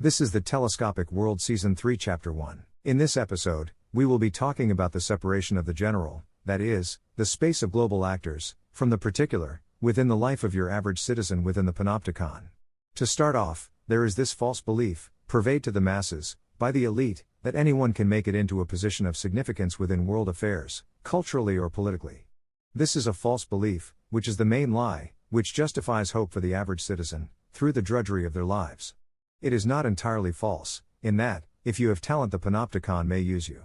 This is the Telescopic World Season 3 Chapter 1. In this episode, we will be talking about the separation of the general, that is, the space of global actors, from the particular, within the life of your average citizen within the panopticon. To start off, there is this false belief, purveyed to the masses, by the elite, that anyone can make it into a position of significance within world affairs, culturally or politically. This is a false belief, which is the main lie, which justifies hope for the average citizen, through the drudgery of their lives. It is not entirely false, in that, if you have talent the panopticon may use you.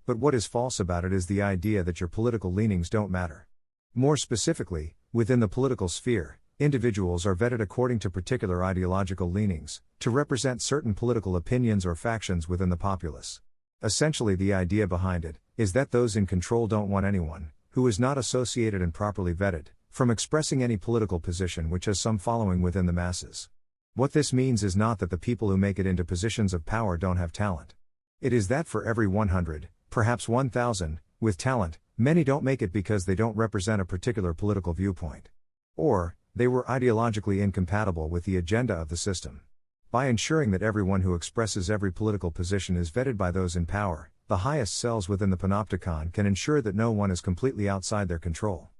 But what is false about it is the idea that your political leanings don't matter. More specifically, within the political sphere, individuals are vetted according to particular ideological leanings, to represent certain political opinions or factions within the populace. Essentially, the idea behind it is that those in control don't want anyone, who is not associated and properly vetted, from expressing any political position which has some following within the masses. What this means is not that the people who make it into positions of power don't have talent. It is that for every 100, perhaps 1,000, with talent, many don't make it because they don't represent a particular political viewpoint. Or, they were ideologically incompatible with the agenda of the system. By ensuring that everyone who expresses every political position is vetted by those in power, the highest cells within the panopticon can ensure that no one is completely outside their control.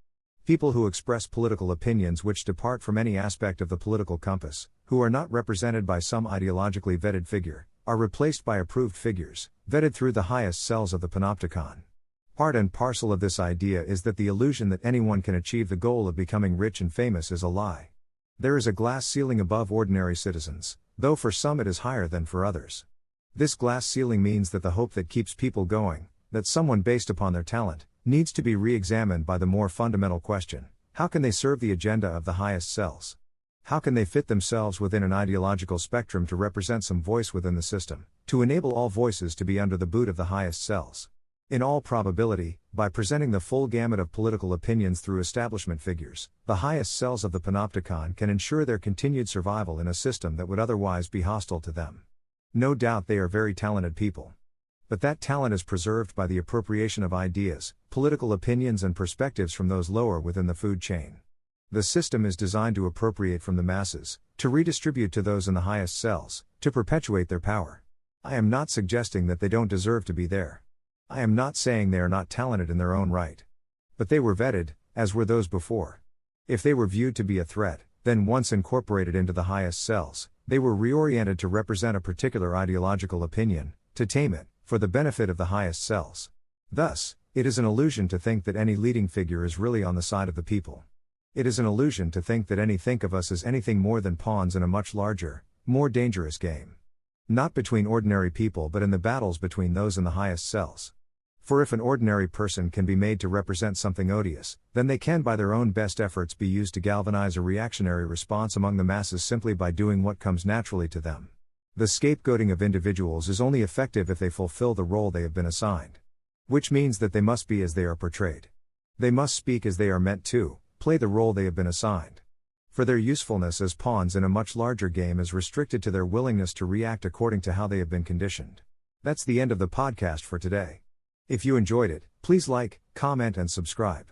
People who express political opinions which depart from any aspect of the political compass, who are not represented by some ideologically vetted figure, are replaced by approved figures, vetted through the highest cells of the panopticon. Part and parcel of this idea is that the illusion that anyone can achieve the goal of becoming rich and famous is a lie. There is a glass ceiling above ordinary citizens, though for some it is higher than for others. This glass ceiling means that the hope that keeps people going, that someone based upon their talent, needs to be re-examined by the more fundamental question: how can they serve the agenda of the highest cells? How can they fit themselves within an ideological spectrum to represent some voice within the system, to enable all voices to be under the boot of the highest cells? In all probability, by presenting the full gamut of political opinions through establishment figures, the highest cells of the panopticon can ensure their continued survival in a system that would otherwise be hostile to them. No doubt they are very talented people. But that talent is preserved by the appropriation of ideas, political opinions and perspectives from those lower within the food chain. The system is designed to appropriate from the masses, to redistribute to those in the highest cells, to perpetuate their power. I am not suggesting that they don't deserve to be there. I am not saying they are not talented in their own right. But they were vetted, as were those before. If they were viewed to be a threat, then once incorporated into the highest cells, they were reoriented to represent a particular ideological opinion, to tame it, for the benefit of the highest cells. Thus, it is an illusion to think that any leading figure is really on the side of the people. It is an illusion to think that any think of us as anything more than pawns in a much larger, more dangerous game. Not between ordinary people but in the battles between those in the highest cells. For if an ordinary person can be made to represent something odious, then they can by their own best efforts be used to galvanize a reactionary response among the masses simply by doing what comes naturally to them. The scapegoating of individuals is only effective if they fulfill the role they have been assigned. Which means that they must be as they are portrayed. They must speak as they are meant to, play the role they have been assigned. For their usefulness as pawns in a much larger game is restricted to their willingness to react according to how they have been conditioned. That's the end of the podcast for today. If you enjoyed it, please like, comment and subscribe.